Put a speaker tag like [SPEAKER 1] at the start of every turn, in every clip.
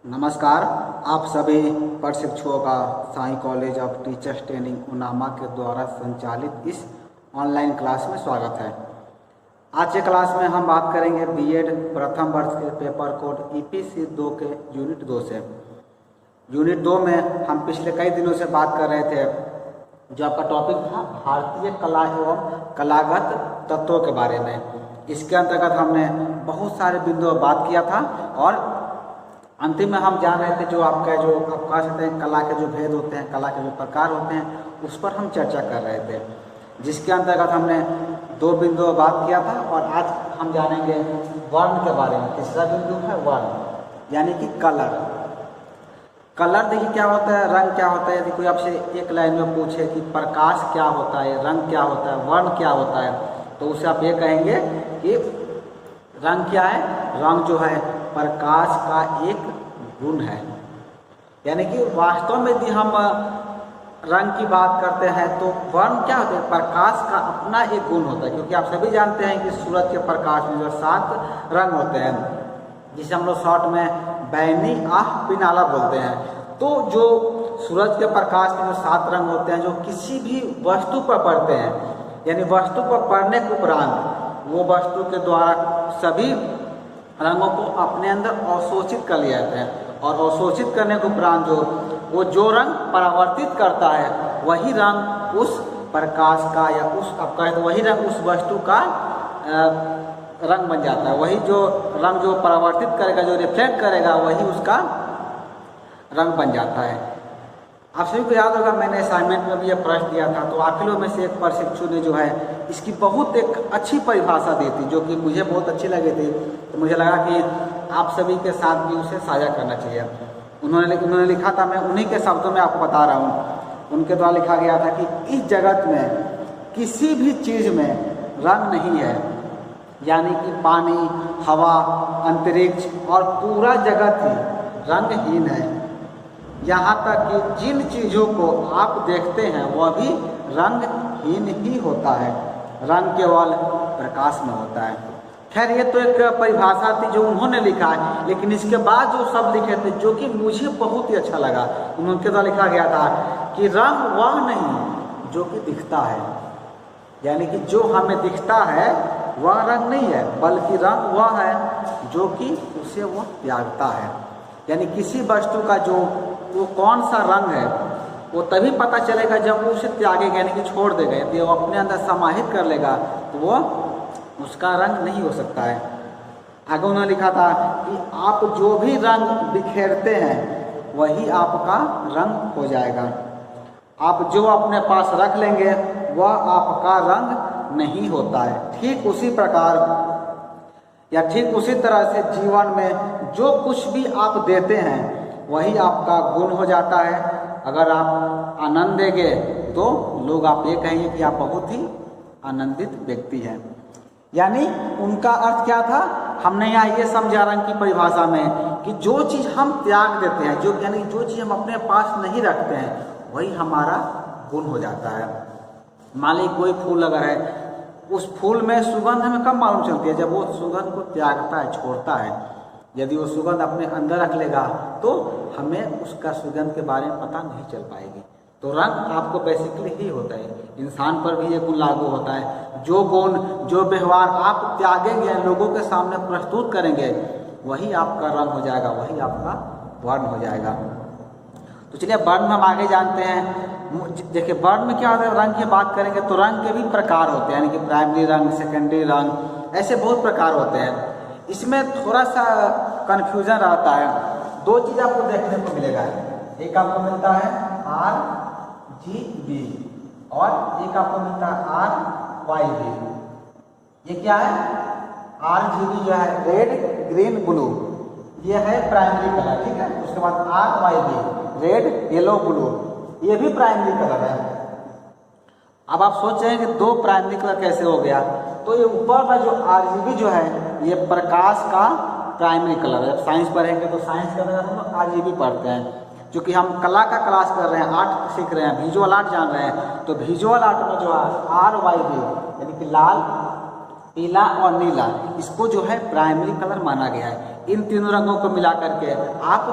[SPEAKER 1] नमस्कार। आप सभी प्रशिक्षुओं का Sai college of teachers training Unama के द्वारा संचालित इस ऑनलाइन क्लास में स्वागत है। आज के क्लास में हम बात करेंगे बीएड प्रथम वर्ष के पेपर कोड ईपीसी 2 के यूनिट 2 से। यूनिट 2 में हम पिछले कई दिनों से बात कर रहे थे, जो आपका टॉपिक था भारतीय कला एवं कलागत तत्वों के बारे में। इसके अंतर्गत हमने बहुत सारे बिंदुओं पर बात किया था और अंतिम में हम जान रहे थे जो आप कह सकते हैं कला के जो भेद होते हैं, कला के जो प्रकार होते हैं, उस पर हम चर्चा कर रहे थे, जिसके अंतर्गत हमने 2 बिंदुओं पर बात किया था। और आज हम जानेंगे वर्ण के बारे में। तीसरा बिंदु है वर्ण, यानी कि कलर। कलर देखिए क्या होता है, रंग क्या होता है। यदि कोई आपसे एक लाइन में पूछे कि प्रकाश क्या होता है, रंग क्या होता है, वर्ण क्या होता है, तो उसे आप ये कहेंगे कि रंग क्या है। रंग जो है प्रकाश का एक गुण है। यानी कि वास्तव में यदि हम रंग की बात करते हैं तो वर्ण क्या होता है, प्रकाश का अपना एक गुण होता है। क्योंकि आप सभी जानते हैं कि सूरज के प्रकाश में जो 7 रंग होते हैं, जिसे हम लोग शॉर्ट में बैनी आह पिनाला बोलते हैं। तो जो सूरज के प्रकाश में जो 7 रंग होते हैं, जो किसी भी वस्तु पर पड़ते हैं, यानी वस्तु पर पड़ने के उपरांत वो वस्तु के द्वारा सभी रंगों को अपने अंदर अवशोषित कर लिया जाता है। और अवशोषित करने के उपरांत जो रंग परावर्तित करता है, वही रंग उस प्रकाश का या उस आप कहें तो वही रंग उस वस्तु का रंग बन जाता है। वही जो रंग जो परावर्तित करेगा, जो रिफ्लेक्ट करेगा, वही उसका रंग बन जाता है। आप सभी को याद होगा, मैंने असाइनमेंट में भी यह प्रश्न दिया था, तो आप लोगों में से एक प्रशिक्षु ने जो है इसकी बहुत एक अच्छी परिभाषा दी थी, जो कि मुझे बहुत अच्छी लगी थी। तो मुझे लगा कि आप सभी के साथ भी उसे साझा करना चाहिए। उन्होंने लिखा था, मैं उन्हीं के शब्दों में आपको बता रहा हूँ। उनके द्वारा लिखा गया था कि इस जगत में किसी भी चीज़ में रंग नहीं है, यानी कि पानी, हवा, अंतरिक्ष और पूरा जगत ही रंगहीन है। यहाँ तक कि जिन चीज़ों को आप देखते हैं वह भी रंगहीन ही होता है, रंग केवल प्रकाश में होता है। खैर, ये तो एक परिभाषा थी जो उन्होंने लिखा है, लेकिन इसके बाद जो शब्द लिखे थे, जो कि मुझे बहुत ही अच्छा लगा, उनके द्वारा लिखा गया था कि रंग वह नहीं जो कि दिखता है। यानी कि जो हमें दिखता है वह रंग नहीं है, बल्कि रंग वह है जो कि उसे वह त्यागता है। यानी किसी वस्तु का जो वो कौन सा रंग है, वो तभी पता चलेगा जब वो उसे त्यागेगा, यानी कि छोड़ देगा। यदि वो अपने अंदर समाहित कर लेगा तो वो उसका रंग नहीं हो सकता है। आगे उन्होंने लिखा था कि आप जो भी रंग बिखेरते हैं वही आपका रंग हो जाएगा। आप जो अपने पास रख लेंगे वह आपका रंग नहीं होता है। ठीक उसी प्रकार या ठीक उसी तरह से जीवन में जो कुछ भी आप देते हैं वही आपका गुण हो जाता है। अगर आप आनंद देंगे तो लोग आप ये कहेंगे कि आप बहुत ही आनंदित व्यक्ति हैं। यानी उनका अर्थ क्या था, हमने यहाँ ये समझा रंग की परिभाषा में कि जो चीज़ हम त्याग देते हैं, जो यानी जो चीज़ हम अपने पास नहीं रखते हैं, वही हमारा गुण हो जाता है। मान लीजिए कोई फूल अगर है, उस फूल में सुगंध हमें कब मालूम चलती है, जब वो सुगंध को त्यागता है, छोड़ता है। यदि वो सुगंध अपने अंदर रख लेगा तो हमें उसका सुगंध के बारे में पता नहीं चल पाएगी। तो रंग आपको बेसिकली ही होता है, इंसान पर भी ये गुण लागू होता है। जो गुण, जो व्यवहार आप त्यागेंगे, लोगों के सामने प्रस्तुत करेंगे, वही आपका रंग हो जाएगा, वही आपका वर्ण हो जाएगा। तो चलिए वर्ण में हम आगे जानते हैं। देखिए वर्ण में क्या होता है, रंग की बात करेंगे तो रंग के भी प्रकार होते हैं, यानी कि प्राइमरी रंग, सेकेंडरी रंग, ऐसे बहुत प्रकार होते हैं। इसमें थोड़ा सा कन्फ्यूजन रहता है। 2 चीज़ आपको देखने को मिलेगा, एक आपको मिलता है RGB और एक आपको मिलता है RYB। ये क्या है, RGB जो है रेड, ग्रीन, ब्लू, ये है प्राइमरी कलर, ठीक है। उसके बाद RYB रेड, येलो, ब्लू, ये भी प्राइमरी कलर है। अब आप सोच रहे हैं कि 2 प्राइमरी कलर कैसे हो गया, तो ये ऊपर का जो RGB जो है ये प्रकाश का प्राइमरी कलर है। जब साइंस पढ़ेंगे तो साइंस के अंदर हम लोग RGB पढ़ते हैं। क्योंकि हम कला का क्लास कर रहे हैं, आर्ट सीख रहे हैं, विजुअल आर्ट जान रहे हैं, तो विजुअल आर्ट में जो है RYB यानी कि लाल, पीला और नीला, इसको जो है प्राइमरी कलर माना गया है। इन तीनों रंगों को मिला करके आप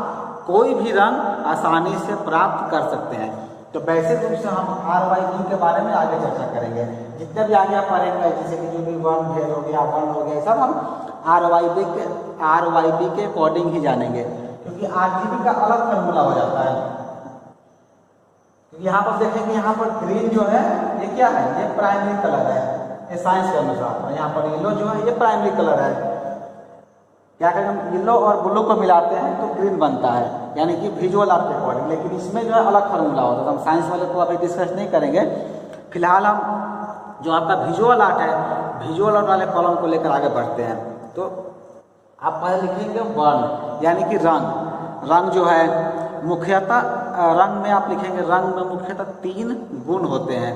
[SPEAKER 1] कोई भी रंग आसानी से प्राप्त कर सकते हैं। तो वैसे रूप से हम RYB के बारे में आगे चर्चा करेंगे। जितने भी आगे आप पढ़ेंगे, जैसे कि जो भी वर्ण भेद हो गया, वर्ण हो गया, सब हम RYB के अकॉर्डिंग ही जानेंगे, क्योंकि RGB का अलग फॉर्मूला हो जाता है। यहाँ पर देखेंगे, यहाँ पर ग्रीन जो है ये क्या है, ये प्राइमरी कलर है, ये साइंस के अनुसार। और यहाँ पर येलो जो है ये प्राइमरी कलर है। क्या करें हम, येलो और ब्लू को मिलाते हैं तो ग्रीन बनता है, यानी कि विजुअल आर्ट के अकॉर्डिंग। लेकिन इसमें जो है अलग फार्मूला होता है, तो हम साइंस वाले को अभी डिस्कस नहीं करेंगे। फिलहाल हम जो आपका विजुअल आर्ट है, विजुअल आर्ट वाले कॉलम को लेकर आगे बढ़ते हैं। तो आप पहले लिखेंगे वर्ण, यानी कि रंग। रंग जो है मुख्यतः, रंग में आप लिखेंगे, रंग में मुख्यतः 3 गुण होते हैं।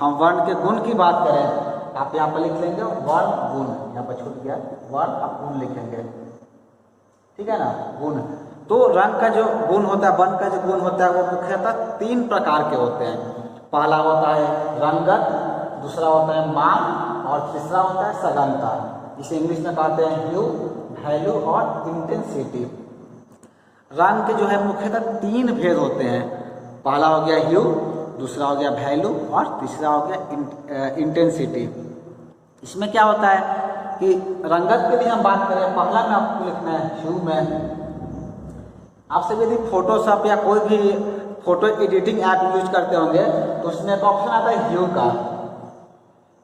[SPEAKER 1] हम वर्ण के गुण की बात करें, आप यहाँ पर लिख लेंगे वर्ण गुण, यहाँ पर छूट गया वर्ण, आप गुण लिखेंगे, ठीक है ना, गुण। तो रंग का जो गुण होता है, वर्ण का जो गुण होता है, वो मुख्यतः 3 प्रकार के होते हैं। पहला होता है रंगत, दूसरा होता है मान, और तीसरा होता है सघनता। इसे इंग्लिश में कहते हैं ह्यू, वैल्यू और इंटेंसिटी। रंग के जो है मुख्यतः 3 भेद होते हैं। पहला हो गया ह्यू, दूसरा हो गया वैल्यू, और तीसरा हो गया इंटेंसिटी। इसमें क्या होता है कि रंगत के लिए हम बात करें, पहला में आपको लिखना है ह्यू में। आप सब यदि फोटोशॉप या कोई भी फोटो एडिटिंग ऐप यूज करते होंगे तो उसमें एक ऑप्शन आता है ह्यू का।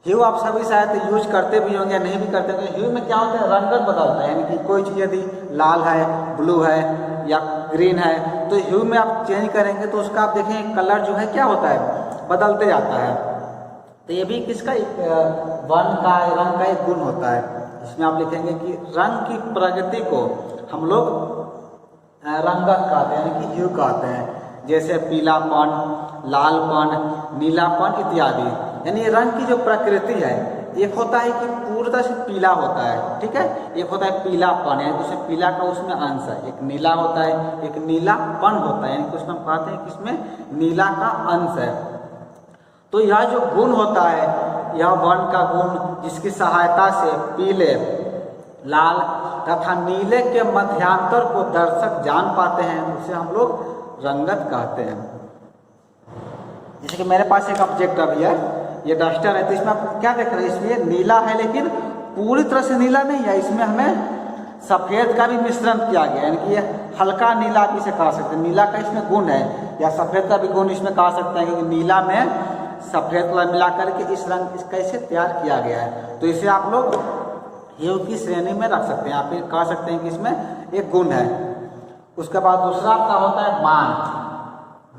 [SPEAKER 1] ह्यू आप सभी शायद यूज करते भी होंगे, नहीं भी करते होंगे। ह्यू में क्या होता है, रंगत बदलता है, यानी कि कोई चीज़ यदि लाल है, ब्लू है या ग्रीन है, तो ह्यू में आप चेंज करेंगे तो उसका आप देखें कलर जो है क्या होता है, बदलते जाता है। तो ये भी किसका, वर्ण का, रंग का एक गुण होता है। इसमें आप लिखेंगे कि रंग की प्रगति को हम लोग रंगत कहते हैं, यानी कि ह्यू कहते हैं। जैसे पीलापन, लालपन, नीलापन इत्यादि। यानी रंग की जो प्रकृति है, एक होता है कि पूर्णतः से पीला होता है, ठीक है, एक होता है पीलापन, यानी उसमें पीला का उसमें अंश है। एक नीला होता है, एक नीलापन होता है, यानी कि उसमें हम कहते हैं कि इसमें नीला का अंश है। तो यह जो गुण होता है, यह वर्ण का गुण, जिसकी सहायता से पीले, लाल तथा नीले के मध्यांतर को दर्शक जान पाते हैं, उसे हम लोग रंगत कहते हैं। जैसे कि मेरे पास एक ऑब्जेक्ट अभी है, ये डस्टर है, तो इसमें आप क्या देख रहे हैं, इसमें नीला है लेकिन पूरी तरह से नीला नहीं है, इसमें हमें सफ़ेद का भी मिश्रण किया गया, यानी कि ये हल्का नीला आप इसे कह सकते हैं। नीला का इसमें गुण है, या सफ़ेद का भी गुण इसमें कह सकते हैं, क्योंकि नीला में सफ़ेद कलर मिला करके इस रंग कैसे तैयार किया गया है। तो इसे आप लोग ह्यू की श्रेणी में रख सकते हैं, आप ये कह सकते हैं कि इसमें एक गुण है। उसके बाद दूसरा आपका होता है मान,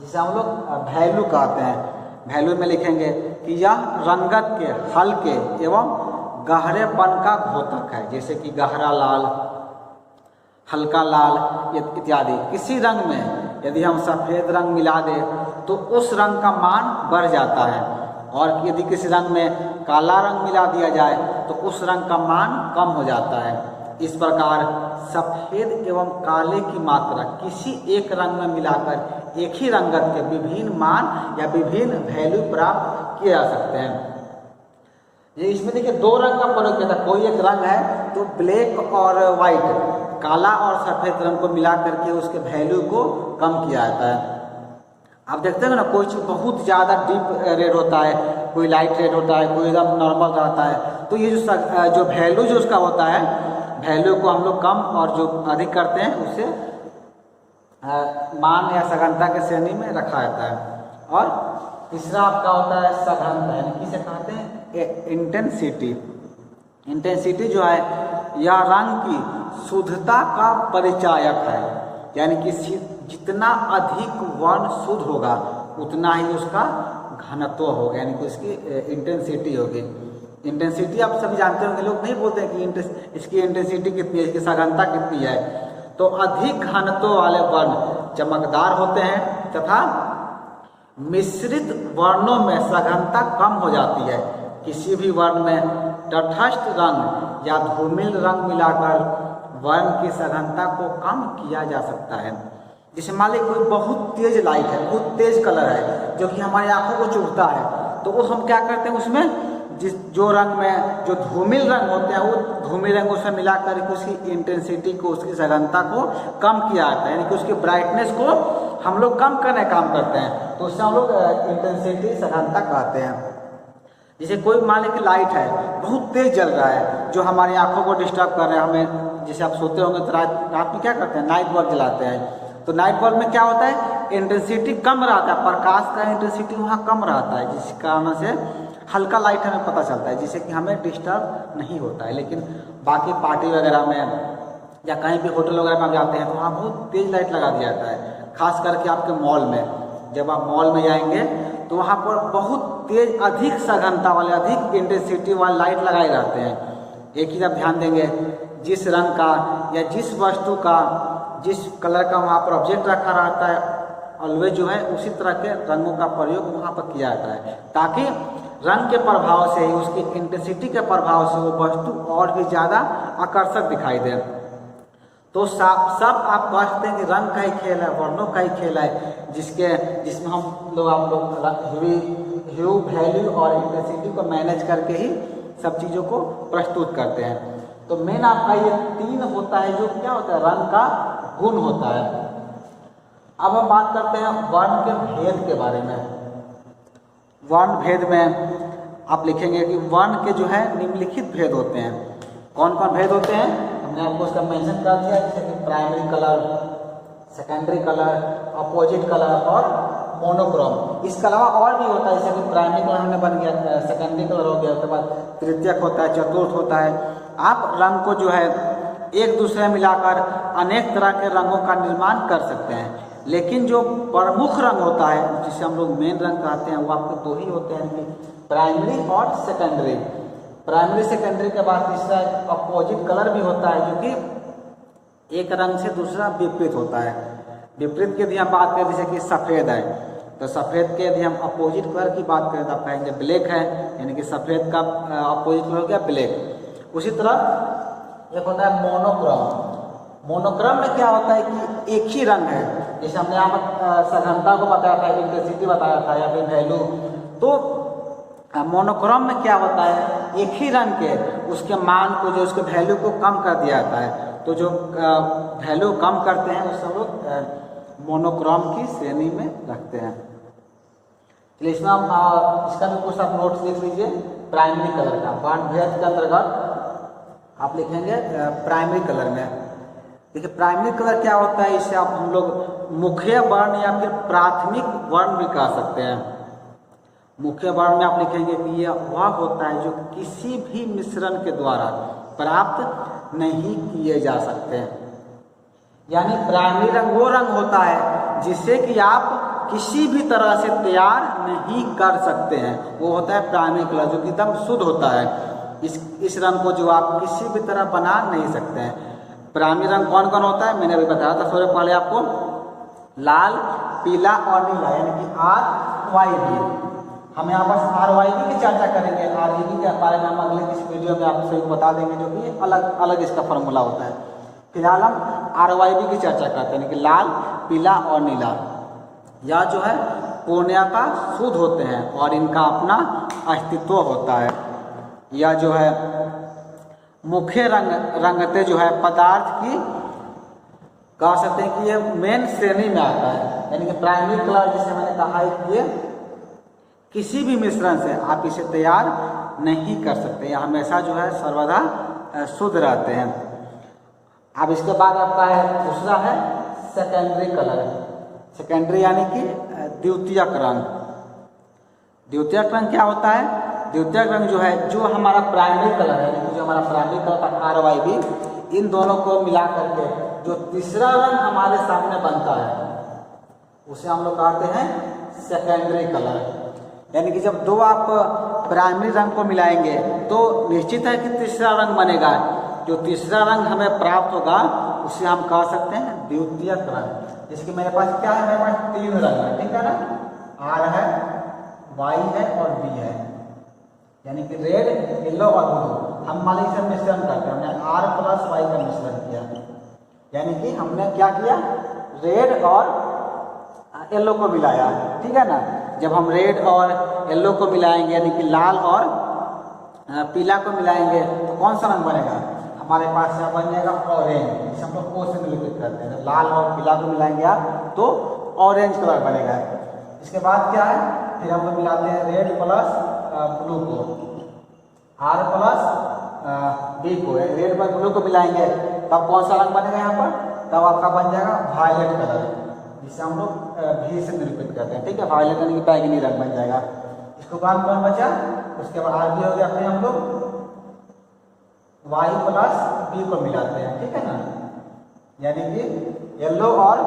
[SPEAKER 1] जिसे हम लोग वैल्यू कहते हैं। वैल्यू में लिखेंगे कि यह रंगत के हल्के एवं गहरेपन का द्योतक है, जैसे कि गहरा लाल, हल्का लाल इत्यादि। किसी रंग में यदि हम सफ़ेद रंग मिला दें तो उस रंग का मान बढ़ जाता है, और यदि किसी रंग में काला रंग मिला दिया जाए तो उस रंग का मान कम हो जाता है। इस प्रकार सफ़ेद एवं काले की मात्रा किसी एक रंग में मिलाकर एक ही रंगत के विभिन्न मान या विभिन्न वैल्यू प्राप्त किए जा सकते हैं। ये इसमें देखिए 2 रंग का प्रयोग किया था। कोई एक रंग है तो ब्लैक और वाइट, काला और सफ़ेद रंग को मिला करके उसके वैल्यू को कम किया जाता है। आप देखते हैं ना, कोई चीज़ बहुत ज़्यादा डीप रेड होता है, कोई लाइट रेड होता है, कोई एकदम नॉर्मल रहता है। तो ये जो वैल्यू जो उसका होता है, वैल्यू को हम लोग कम और जो अधिक करते हैं उसे मान या सघनता के श्रेणी में रखा जाता है। और तीसरा आपका होता है सघनता, यानी किसे कहते हैं, इंटेंसिटी। इंटेंसिटी जो है यह रंग की शुद्धता का परिचायक है, यानी कि जितना अधिक वर्ण शुद्ध होगा उतना ही उसका घनत्व होगा, यानी कि उसकी इंटेंसिटी होगी। इंटेंसिटी आप सभी जानते होंगे, लोग नहीं बोलते हैं कि इसकी इंटेंसिटी कितनी है, इसकी सघनता कितनी है। तो अधिक घनत्व वाले वर्ण चमकदार होते हैं तथा मिश्रित वर्णों में सघनता कम हो जाती है। किसी भी वर्ण में तटस्थ रंग या धूमिल रंग मिलाकर वर्ण की सघनता को कम किया जा सकता है। जैसे मान लीजिए कोई बहुत तेज लाइट है, बहुत तेज कलर है, जो कि हमारी आंखों को चुभता है, तो वो हम क्या करते हैं, उसमें जो रंग में जो धूमिल रंग होते हैं वो धूमिल रंगों से मिलाकर के उसकी इंटेंसिटी को, उसकी सघनता को कम किया जाता है, यानी कि उसकी ब्राइटनेस को हम लोग कम करने का काम करते हैं, तो उससे हम लोग इंटेंसिटी सघनता कहते हैं। जैसे कोई मान लें कि लाइट है बहुत तेज जल रहा है जो हमारी आंखों को डिस्टर्ब कर रहा है, हमें जैसे आप सोते होंगे तो रात में क्या करते हैं, नाइट बल्ब जलाते हैं, तो नाइट बल्ब में क्या होता है, इंटेंसिटी कम रहता है, प्रकाश का इंटेंसिटी वहाँ कम रहता है, जिस कारण से हल्का लाइट हमें पता चलता है, जिससे कि हमें डिस्टर्ब नहीं होता है। लेकिन बाकी पार्टी वगैरह में या कहीं भी होटल वगैरह में आप जाते हैं तो वहाँ बहुत तेज लाइट लगा दिया जाता है, खास करके आपके मॉल में। जब आप मॉल में जाएंगे तो वहाँ पर बहुत तेज, अधिक सघनता वाले, अधिक इंटेंसिटी वाले लाइट लगाए रहते हैं। एक चीज़ आप ध्यान देंगे, जिस रंग का या जिस वस्तु का, जिस कलर का वहाँ पर ऑब्जेक्ट रखा रहता है, ऑलवेज जो है उसी तरह के रंगों का प्रयोग वहाँ पर किया जाता है, ताकि रंग के प्रभाव से ही, उसकी इंटेंसिटी के प्रभाव से वो वस्तु और भी ज़्यादा आकर्षक दिखाई दे। तो सब आप कह सकते हैं कि रंग का ही खेल है, वर्णों का ही खेल है, जिसमें हम लोग आप लोग ह्यू, वैल्यू और इंटेंसिटी को मैनेज करके ही सब चीज़ों को प्रस्तुत करते हैं। तो मेन आपका ये 3 होता है जो क्या होता है, रंग का गुण होता है। अब हम बात करते हैं वर्ण के भेद के बारे में। वर्ण भेद में आप लिखेंगे कि वर्ण के जो है निम्नलिखित भेद होते हैं। कौन कौन भेद होते हैं, हमने आपको उसका मेंशन कर दिया, जैसे कि primary colour, secondary colour, opposite colour और मोनोक्रोम। इसके अलावा और भी होता है, जैसे कि प्राइमरी कलर हमने बन गया, सेकेंडरी कलर हो गया, उसके बाद तृतीयक होता है, चतुर्थ होता है। आप रंग को जो है एक दूसरे में मिलाकर अनेक तरह के रंगों का निर्माण कर सकते हैं, लेकिन जो प्रमुख रंग होता है, जिसे हम लोग मेन रंग कहते हैं, वो आपके 2 ही होते हैं, प्राइमरी और सेकेंडरी। प्राइमरी सेकेंडरी के बाद तीसरा अपोजिट कलर भी होता है, जो कि एक रंग से दूसरा विपरीत होता है। विपरीत की यदि हम बात करें, जैसे कि सफ़ेद है, तो सफ़ेद के यदि हम अपोजिट कलर की बात करें तो आप कहेंगे ब्लैक है, यानी कि सफ़ेद का अपोजिट कलर हो गया ब्लैक। उसी तरह एक होता है मोनोक्रोम। मोनोक्रोम में क्या होता है कि एक ही रंग है, जैसे हमने यहाँ पर सघनता को बताया था, इंटेंसिटी बताया था या फिर वैल्यू, तो मोनोक्रोम में क्या होता है, एक ही रंग के उसके मान को, जो उसके वैल्यू को कम कर दिया जाता है। तो जो वैल्यू कम करते हैं उसे हम लोग मोनोक्रोम की श्रेणी में रखते हैं। चलिए इसमें हम इसका भी कुछ आप नोट्स लिख लीजिए। प्राइमरी कलर का वर्ण भेद के अंतर्गत आप लिखेंगे प्राइमरी कलर में। देखिए प्राइमरी कलर क्या होता है, इसे आप हम लोग मुख्य वर्ण या फिर प्राथमिक वर्ण भी कह सकते हैं। मुख्य वर्ण में आप लिखेंगे कि यह वह होता है जो किसी भी मिश्रण के द्वारा प्राप्त नहीं किए जा सकते हैं। यानी प्राइमरी रंग वो रंग होता है जिसे कि आप किसी भी तरह से तैयार नहीं कर सकते हैं, वो होता है प्राइमरी कलर, जो कि एकदम शुद्ध होता है। इस रंग को जो आप किसी भी तरह बना नहीं सकते हैं। प्राइमरी रंग कौन कौन होता है, मैंने अभी बताया था थोड़े पहले आपको, लाल, पीला और नीला, यानी कि RYB। हम यहाँ पर RYB की चर्चा करेंगे, RGB के बारे में हम अगले किसी वीडियो में आप सभी को बता देंगे, जो कि अलग अलग इसका फॉर्मूला होता है। फिलहाल हम RYB की चर्चा करते हैं, यानी कि लाल, पीला और नीला। यह जो है पूर्णतः शुद्ध होते हैं और इनका अपना अस्तित्व होता है। यह जो है मुख्य रंगते जो है पदार्थ की कह सकते हैं कि ये मेन श्रेणी में आता है, यानी कि प्राइमरी कलर जिसे मैंने कहा है कि ये किसी भी मिश्रण से आप इसे तैयार नहीं कर सकते, यह हमेशा जो है सर्वदा शुद्ध रहते हैं। अब इसके बाद आपका है दूसरा है सेकेंडरी कलर। सेकेंडरी यानी कि द्वितीयक रंग। द्वितीयक रंग क्या होता है, द्वितीयक रंग जो है, जो हमारा प्राइमरी कलर है, जो हमारा प्राइमरी कलर था RYB, इन दोनों को मिला करके जो तीसरा रंग हमारे सामने बनता है उसे हम लोग कहते हैं सेकेंडरी कलर। यानी कि जब दो आप प्राइमरी रंग को मिलाएंगे तो निश्चित है कि तीसरा रंग बनेगा। जो तीसरा रंग हमें प्राप्त होगा उसे हम कह सकते हैं द्वितीयक रंग। जिसकी मेरे पास क्या है, मेरे पास 3 रंग है, ठीक है ना, R है, Y है और B है, यानी कि रेड, येलो और ब्लू। हम मान लीजिए मिश्रण करते हैं, हमने R + Y का मिश्रण किया, यानी कि हमने क्या किया, रेड और येलो को मिलाया, ठीक है ना। जब हम रेड और येलो को मिलाएंगे, यानी कि लाल और पीला को मिलाएंगे तो कौन सा रंग बनेगा? हमारे पास यहाँ बन जाएगा ऑरेंज, जिसे हम लोग ओ से निरूपित करते हैं। लाल और पीला को मिलाएंगे आप तो ऑरेंज कलर बनेगा। इसके बाद क्या है, फिर हम लोग मिलाते हैं रेड प्लस ब्लू को, आर प्लस बी को, रेड पर ब्लू को मिलाएंगे तब कौन सा रंग बनेगा यहाँ पर? तब आपका बन जाएगा वायलेट कलर, जिसे हम लोग भी से निरूपित करते हैं। ठीक है, वायलेट यानी कि बैगनी रंग बन जाएगा। इसके बाद कौन बचा? उसके बाद आर बी हो गया, फिर हम लोग वाई प्लस बी को मिलाते हैं। ठीक है ना, यानी कि येलो और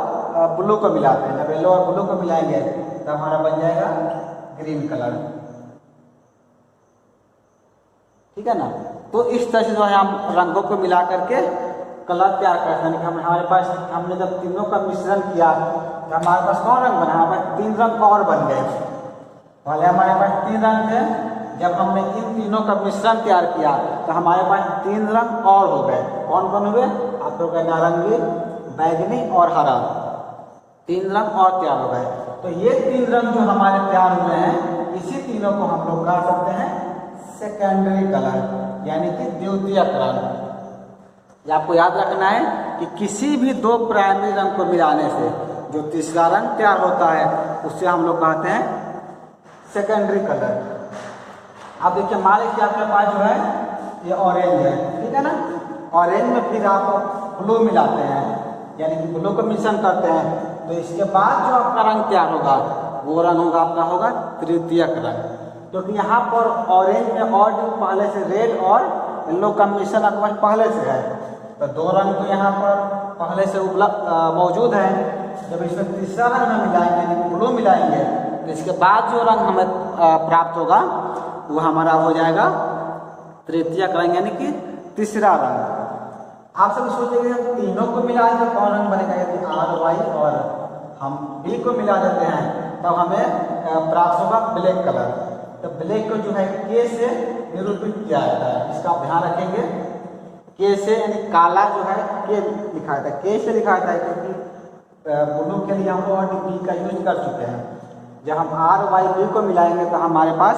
[SPEAKER 1] ब्लू को मिलाते हैं। जब येलो और ब्लू को मिलाएंगे तब हमारा बन जाएगा ग्रीन कलर। ठीक है ना, तो इस तरह से जो है हम रंगों को मिला करके कलर तैयार करते हैं। हमारे पास हमने जब तीनों का मिश्रण किया तो हमारे पास कौन रंग बना? हमारे पास 3 रंग और बन गए। पहले हमारे पास 3 रंग थे, जब हमने इन तीनों का मिश्रण तैयार किया तो हमारे पास 3 रंग और हो गए। कौन कौन हुए? आप लोग का नारंगी, बैगनी और हरा, 3 रंग और तैयार हो गए। तो ये 3 रंग जो हमारे तैयार हुए हैं, इसी तीनों को हम लोग कह सकते हैं सेकेंडरी कलर, यानी कि द्वितीयक रंग। ये आपको याद रखना है कि किसी भी 2 प्राइमरी रंग को मिलाने से जो तीसरा रंग तैयार होता है उससे हम लोग कहते हैं सेकेंडरी कलर। अब देखिए मान लीजिए आपके पास जो है ये ऑरेंज है, ठीक है ना, ऑरेंज में फिर आप ब्लू मिलाते हैं, यानी कि ब्लू को मिश्रण करते हैं, तो इसके बाद जो आपका रंग तैयार होगा वो रंग होगा आपका होगा तृतीयक रंग। क्योंकि यहाँ पर ऑरेंज में और पहले से रेड और येलो का मिश्रण आपके पास पहले से है, तो 2 रंग तो यहाँ पर पहले से उपलब्ध मौजूद है। जब इसमें तीसरा रंग हम मिलाएंगे यानी ब्लू मिलाएंगे तो इसके बाद जो रंग हमें प्राप्त होगा वो हमारा हो जाएगा तृतीयक रंग, यानी कि तीसरा रंग। आप सब सोचेंगे हम तीनों को मिलाएं तो कौन रंग बनेगा? यदि आर वाई और हम बी को मिला देते हैं तब हमें प्राप्त होगा ब्लैक कलर। तो ब्लैक को जो है के से निरूपित किया जाता है, इसका आप ध्यान रखेंगे। के से यानी काला जो है के लिखा जाता है, के से लिखा जाता है क्योंकि ब्लू के लिए हम लोग बी का यूज कर चुके हैं। जब हम आर वाई बी को मिलाएंगे तो हमारे पास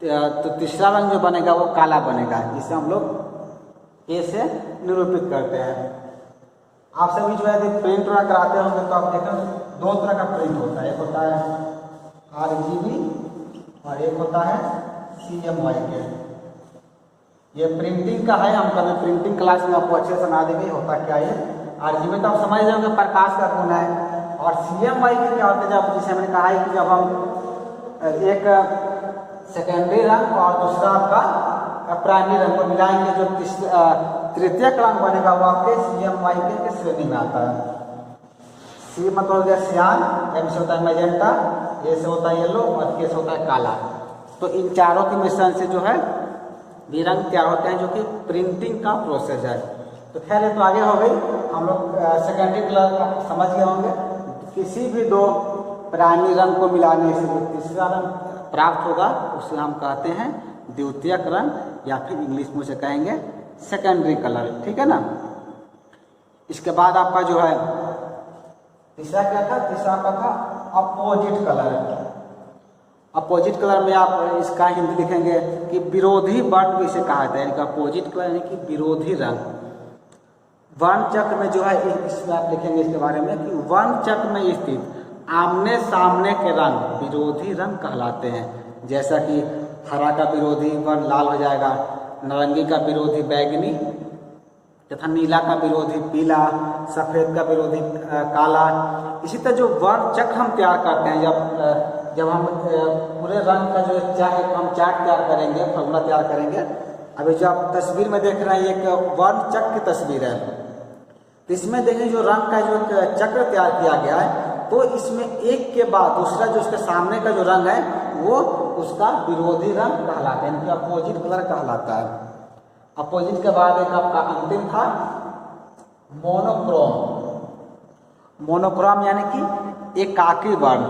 [SPEAKER 1] तो तीसरा रंग जो बनेगा वो काला बनेगा, जिसे हम लोग के से निरूपित करते हैं। आप सभी जो है प्रिंट वगैरह कराते होंगे तो आप देखें 2 तरह का प्रिंट होता है, एक होता है RGB और एक होता है CMYK के। ये प्रिंटिंग का है, हम कभी प्रिंटिंग क्लास में आपको अच्छे से सुना देंगे होता क्या है। RGB तो आप समझ रहे होंगे प्रकाश का गुण है, और CMYK क्या होता है? जब जिसे मैंने कहा है कि जब हम एक सेकेंडरी रंग और दूसरा आपका प्राइमरी रंग को मिलाएंगे जो तृतीयक रंग बनेगा वो आपके CMYK के श्रेणी में आता है। सी मतलब हो गया सियान, एम से होता है मैजेंटा, ए से होता है येलो और के से होता है काला। तो इन चारों के मिश्रण से जो है भी रंग तैयार होते हैं, जो कि प्रिंटिंग का प्रोसेस है। तो खैर ये तो आगे हो गई, हम लोग सेकेंडरी कलर समझ गए होंगे। किसी भी 2 प्राइमरी रंग को मिलाने से जो तीसरा रंग प्राप्त होगा उसे हम कहते हैं द्वितीयक रंग, या फिर इंग्लिश में से कहेंगे सेकेंडरी कलर। ठीक है ना। इसके बाद आपका जो है तीसरा क्या था? तीसरा आपका था अपोजिट कलर। अपोजिट कलर में आप इसका हिंदी लिखेंगे कि विरोधी वर्ण भी इसे कहा जाता है, यानी कि अपोजिट कलर यानी कि विरोधी रंग। वर्ण चक्र में जो है इसमें आप लिखेंगे इसके बारे में कि वर्ण चक्र में स्थित आमने सामने के रंग विरोधी रंग कहलाते हैं। जैसा कि हरा का विरोधी वर्ण लाल हो जाएगा, नारंगी का विरोधी बैगनी तथा नीला का विरोधी पीला, सफ़ेद का विरोधी काला। इसी तरह जो वर्ण चक्र हम तैयार करते हैं, जब हम पूरे रंग का जो हम चार्ट तैयार करेंगे, फॉर्मूला तैयार करेंगे। अभी जो आप तस्वीर में देख रहे हैं एक वर्ण चक्र की तस्वीर है, तो इसमें देखिए जो रंग का जो चक्र तैयार किया गया है, तो इसमें एक के बाद दूसरा जो उसके सामने का जो रंग है वो उसका विरोधी रंग कहलाता है, यानी कि अपोजिट कलर कहलाता है। अपोजिट के बाद एक आपका अंतिम था मोनोक्रोम। मोनोक्रोम यानी कि एकाकी वर्ण।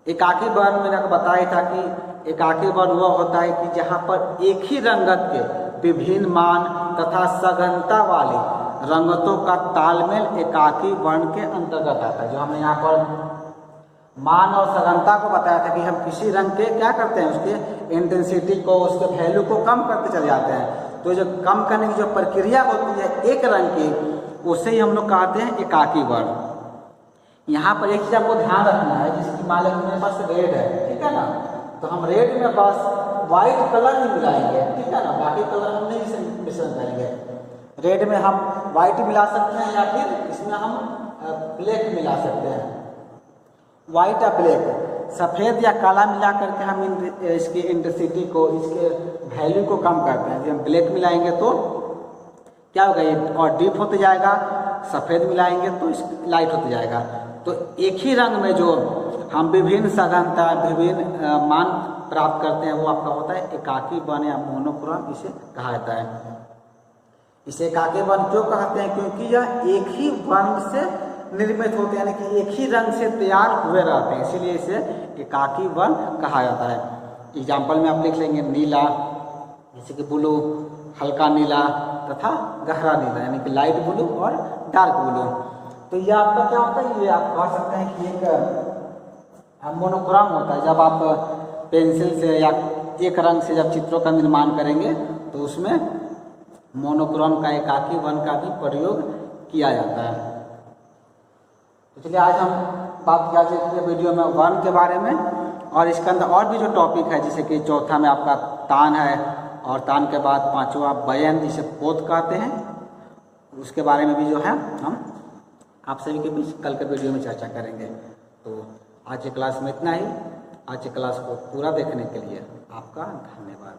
[SPEAKER 1] एकाकी वर्ण मैंने आपको बताया था कि एकाकी वर्ण वह होता है कि जहाँ पर एक ही रंगत के विभिन्न मान तथा सघनता वाले रंगतों का तालमेल एकाकी वर्ण के अंतर्गत आता है। जो हमने यहाँ पर मान और सघनता को बताया था कि हम किसी रंग के क्या करते हैं, उसके इंटेंसिटी को, उसके वैल्यू को कम करते चले जाते हैं। तो जो कम करने की जो प्रक्रिया होती है एक रंग की, उसे ही हम लोग कहते हैं एकाकी वर्ण। यहाँ पर एक चीज़ आपको ध्यान रखना है, जैसे कि मान लो मेरे पास रेड है, ठीक है ना, तो हम रेड में बस वाइट कलर ही मिलाएंगे, ठीक है ना, बाकी कलर हम नहीं मिश्रण करेंगे। रेड में हम वाइट मिला सकते हैं या फिर इसमें हम ब्लैक मिला सकते हैं। वाइट या ब्लैक, सफ़ेद या काला मिला करके हम इसकी इंटेंसिटी को, इसके वैल्यू को कम करते हैं। जब हम ब्लैक मिलाएंगे तो क्या होगा, ये और डीप होते जाएगा, सफ़ेद मिलाएंगे तो लाइट होते जाएगा। तो एक ही रंग में जो हम विभिन्न सघनता, विभिन्न मान प्राप्त करते हैं, वो आपका होता है एकाकी वर्ण या मोनोक्रोम, इसे कहा जाता है। इसे एकाकी वर्ण क्यों कहते हैं, क्योंकि यह एक ही वर्ण से निर्मित होते हैं, यानी कि एक ही रंग से तैयार हुए रहते हैं, इसीलिए इसे एकाकी वर्ण कहा जाता है। एग्जाम्पल में आप लिख लेंगे नीला, जैसे कि ब्लू, हल्का नीला तथा गहरा नीला, यानी कि लाइट ब्लू और डार्क ब्लू। तो ये आपका क्या होता है, ये आप कह सकते हैं कि एक मोनोक्रोम होता है। जब आप पेंसिल से या एक रंग से जब चित्रों का निर्माण करेंगे तो उसमें मोनोक्रोम का, एकाकी वर्ण का भी प्रयोग किया जाता है। तो चलिए आज हम बात किया जाए वीडियो में वर्ण के बारे में, और इसके अंदर और भी जो टॉपिक है, जैसे कि चौथा में आपका तान है, और तान के बाद पांचवा बयन, जिसे पोत कहते हैं, उसके बारे में भी जो है हम आप सभी के बीच कल के वीडियो में चर्चा करेंगे। तो आज की क्लास में इतना ही। आज की क्लास को पूरा देखने के लिए आपका धन्यवाद।